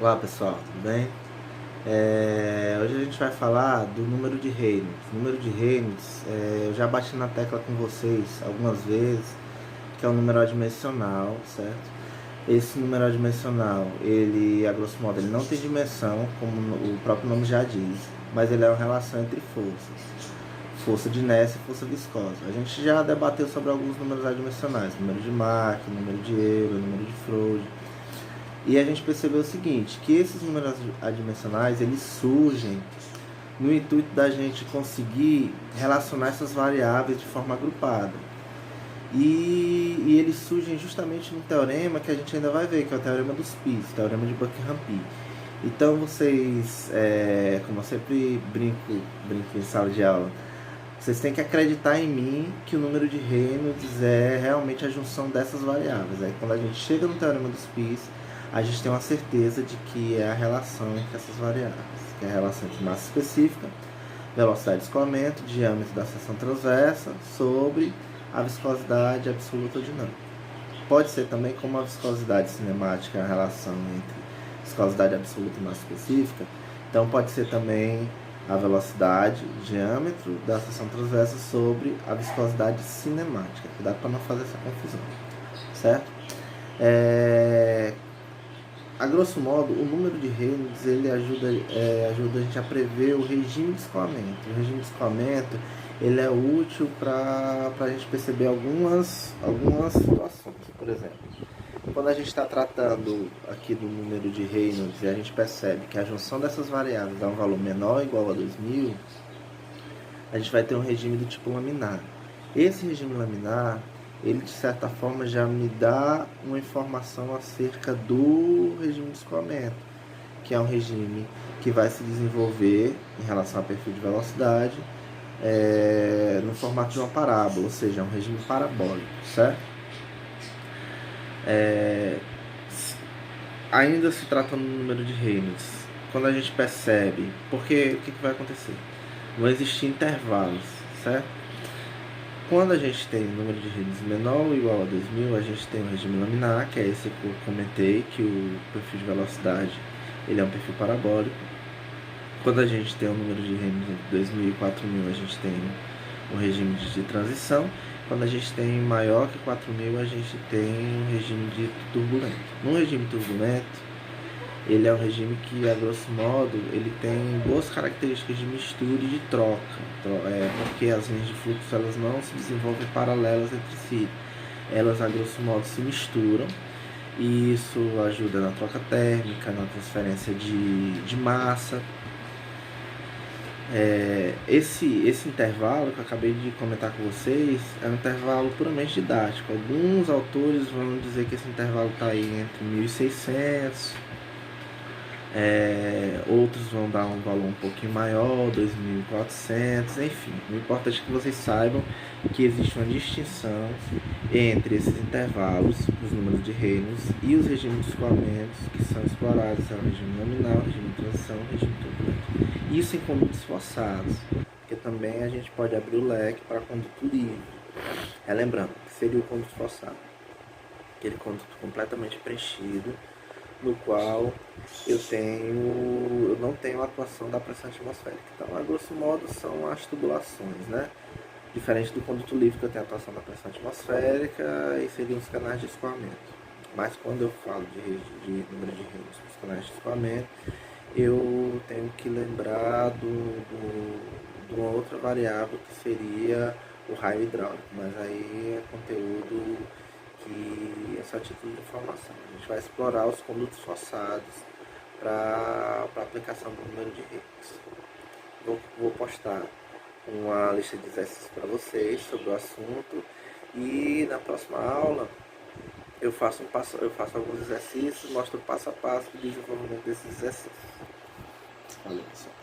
Olá pessoal, tudo bem? Hoje a gente vai falar do número de Reynolds. O número de Reynolds, eu já bati na tecla com vocês algumas vezes, que é um número adimensional, certo? Esse número adimensional, ele, a grosso modo, ele não tem dimensão, como o próprio nome já diz, mas ele é uma relação entre forças. Força de inércia e força viscosa. A gente já debateu sobre alguns números adimensionais, número de Mach, número de Euler, número de Freud. E a gente percebeu o seguinte, que esses números adimensionais, eles surgem no intuito da gente conseguir relacionar essas variáveis de forma agrupada. E eles surgem justamente num teorema que a gente ainda vai ver, que é o teorema dos πs, o teorema de Buckingham-Pi. Então vocês, como eu sempre brinco em sala de aula, vocês têm que acreditar em mim que o número de Reynolds é realmente a junção dessas variáveis. Aí quando a gente chega no teorema dos πs, a gente tem uma certeza de que é a relação entre essas variáveis, que é a relação entre massa específica, velocidade de escoamento, diâmetro da seção transversa, sobre a viscosidade absoluta ou dinâmica. Pode ser também como a viscosidade cinemática é a relação entre viscosidade absoluta e massa específica, então pode ser também a velocidade, diâmetro da seção transversa sobre a viscosidade cinemática. Cuidado para não fazer essa confusão, certo? A grosso modo, o número de Reynolds ele ajuda a gente a prever o regime de escoamento. O regime de escoamento ele é útil para a gente perceber algumas situações. Por exemplo, quando a gente está tratando aqui do número de Reynolds e a gente percebe que a junção dessas variáveis dá um valor menor ou igual a 2000, a gente vai ter um regime do tipo laminar. Esse regime laminar, ele de certa forma já me dá uma informação acerca do regime de escoamento, que é um regime que vai se desenvolver em relação ao perfil de velocidade no formato de uma parábola, ou seja, é um regime parabólico, certo? Ainda se tratando do número de Reynolds, quando a gente percebe, porque o que vai acontecer? Vão existir intervalos, certo? Quando a gente tem um número de Reynolds menor ou igual a 2000, a gente tem um regime laminar, que é esse que eu comentei, que o perfil de velocidade ele é um perfil parabólico. Quando a gente tem um número de Reynolds entre 2000 e 4000, a gente tem um regime de transição. Quando a gente tem maior que 4000, a gente tem um regime de turbulento. Num regime turbulento, ele é um regime que, a grosso modo, ele tem boas características de mistura e de troca, porque as linhas de fluxo elas não se desenvolvem paralelas entre si, elas, a grosso modo, se misturam, e isso ajuda na troca térmica, na transferência de massa. Esse intervalo que eu acabei de comentar com vocês é um intervalo puramente didático. Alguns autores vão dizer que esse intervalo está aí entre 1600, outros vão dar um valor um pouquinho maior, 2400, enfim. O importante é que vocês saibam que existe uma distinção entre esses intervalos, os números de Reynolds e os regimes de escoamentos que são explorados, é o regime nominal, regime de transição, regime turbulento. Isso em condutos forçados, porque também a gente pode abrir o leque para conduto livre. Relembrando, que seria o conduto forçado, aquele conduto completamente preenchido, no qual eu não tenho a atuação da pressão atmosférica. Então, a grosso modo, são as tubulações, né? Diferente do conduto livre, que eu tenho a atuação da pressão atmosférica, e seriam os canais de escoamento. Mas quando eu falo de número de Reynolds para os canais de escoamento, eu tenho que lembrar de uma outra variável que seria o raio hidráulico, mas aí é conteúdo que é só título de informação. A gente vai explorar os condutos forçados para aplicação do número de Reynolds. Vou postar uma lista de exercícios para vocês sobre o assunto, e na próxima aula eu faço alguns exercícios, mostro passo a passo o desenvolvimento desses exercícios. Valeu, pessoal.